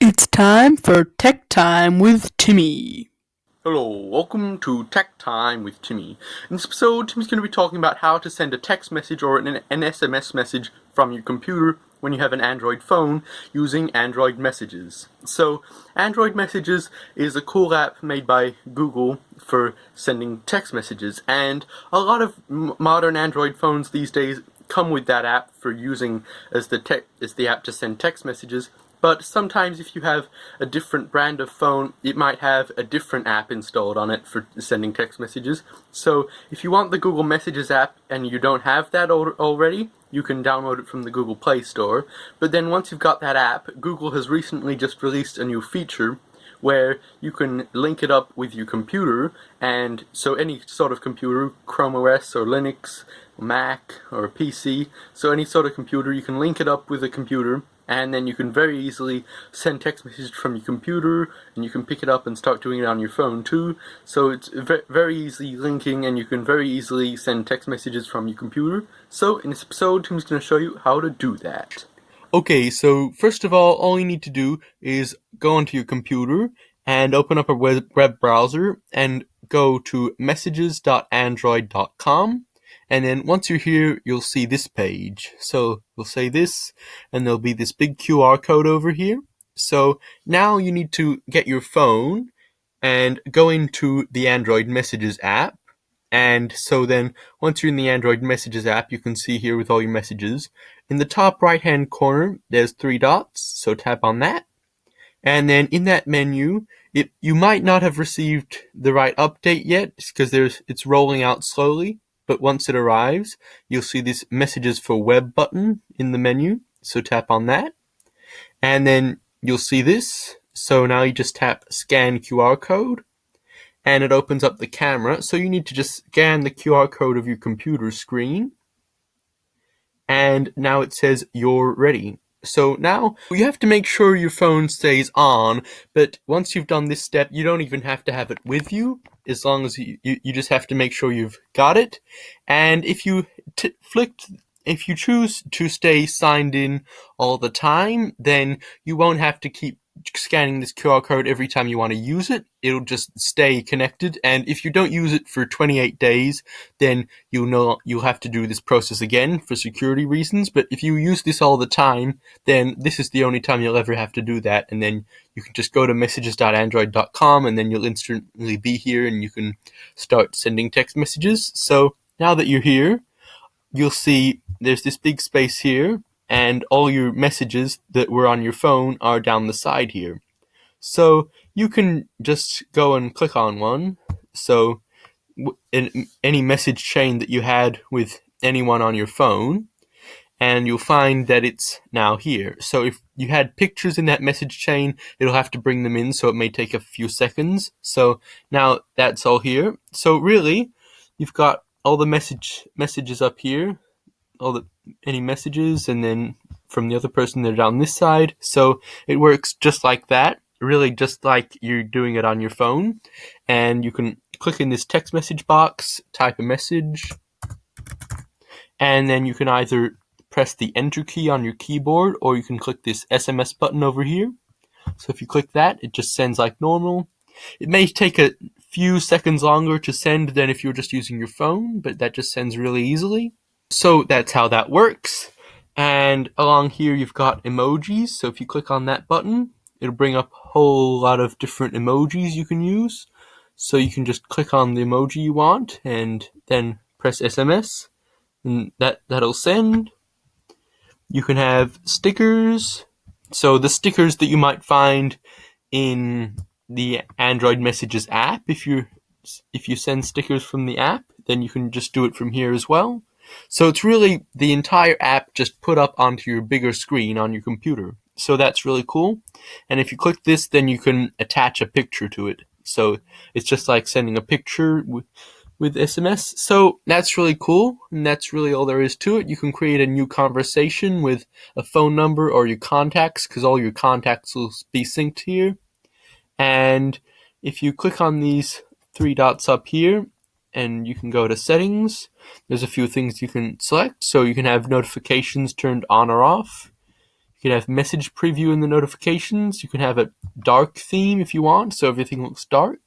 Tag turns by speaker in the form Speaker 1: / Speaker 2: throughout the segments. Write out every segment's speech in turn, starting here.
Speaker 1: It's time for Tech Time with Timmy.
Speaker 2: Hello, welcome to Tech Time with Timmy. In this episode, Timmy's going to be talking about how to send a text message or an SMS message from your computer when you have an Android phone using Android Messages. So, Android Messages is a cool app made by Google for sending text messages, and a lot of modern Android phones these days come with that app for using as the app to send text messages. But sometimes if you have a different brand of phone, it might have a different app installed on it for sending text messages. So if you want the Google Messages app and you don't have that already, you can download it from the Google Play Store. But then once you've got that app, Google has recently just released a new feature where you can link it up with your computer, and so any sort of computer, Chrome OS or Linux, Mac or a PC, so any sort of computer, you can link it up with a computer, and then you can very easily send text messages from your computer, and you can pick it up and start doing it on your phone too. So it's very easily linking, and you can very easily send text messages from your computer. So in this episode, Tim's going to show you how to do that.
Speaker 1: Okay, so first of all you need to do is go onto your computer and open up a web browser and go to messages.android.com. And then once you're here, you'll see this page. So we'll say this, and there'll be this big QR code over here. So now you need to get your phone and go into the Android Messages app. And so then once you're in the Android Messages app, you can see here with all your messages. In the top right hand corner, there's 3 dots, so tap on that. And then in that menu, you might not have received the right update yet because it's rolling out slowly. But once it arrives, you'll see this Messages for Web button in the menu, so tap on that. And then you'll see this. So now you just tap Scan QR code, and it opens up the camera. So you need to just scan the QR code of your computer screen. And now it says you're ready. So now you have to make sure your phone stays on, but once you've done this step, you don't even have to have it with you, as long as you just have to make sure you've got it. And if you choose to stay signed in all the time, then you won't have to keep scanning this QR code every time you want to use it. It'll just stay connected, and if you don't use it for 28 days, then you'll have to do this process again for security reasons. But if you use this all the time, then this is the only time you'll ever have to do that, and then you can just go to messages.android.com, and then you'll instantly be here and you can start sending text messages. So now that you're here, you'll see there's this big space here, and all your messages that were on your phone are down the side here. So you can just go and click on one. So in any message chain that you had with anyone on your phone, and you'll find that it's now here. So if you had pictures in that message chain, it'll have to bring them in, so it may take a few seconds. So now that's all here. So really, you've got all the messages up here, any messages, and then from the other person they're down this side. So it works just like that, really just like you're doing it on your phone. And you can click in this text message box, type a message, and then you can either press the enter key on your keyboard, or you can click this SMS button over here. So if you click that, it just sends like normal. It may take a few seconds longer to send than if you're just using your phone, but that just sends really easily. So that's how that works. And along here you've got emojis. So if you click on that button, it'll bring up a whole lot of different emojis you can use. So you can just click on the emoji you want and then press SMS, and that'll send. You can have stickers. So the stickers that you might find in the Android Messages app, if you send stickers from the app, then you can just do it from here as well. So it's really the entire app just put up onto your bigger screen on your computer. So that's really cool. And if you click this, then you can attach a picture to it. So it's just like sending a picture with SMS. So that's really cool, and that's really all there is to it. You can create a new conversation with a phone number or your contacts, because all your contacts will be synced here. And if you click on these 3 dots up here, and you can go to settings, there's a few things you can select. So you can have notifications turned on or off. You can have message preview in the notifications. You can have a dark theme if you want, so everything looks dark.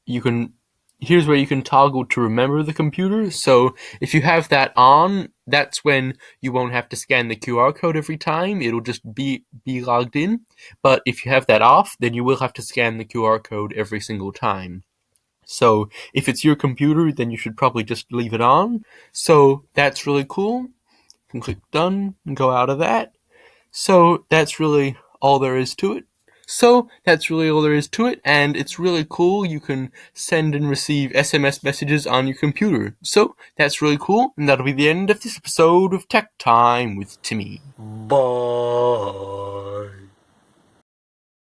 Speaker 1: You can Here's where you can toggle to remember the computer. So if you have that on, that's when you won't have to scan the QR code every time. It'll just be logged in. But if you have that off, then you will have to scan the QR code every single time. So if it's your computer, then you should probably just leave it on. So that's really cool. You can click done and go out of that. So that's really all there is to it. And it's really cool. You can send and receive SMS messages on your computer. So that's really cool, and that'll be the end of this episode of Tech Time with Timmy.
Speaker 2: Bye.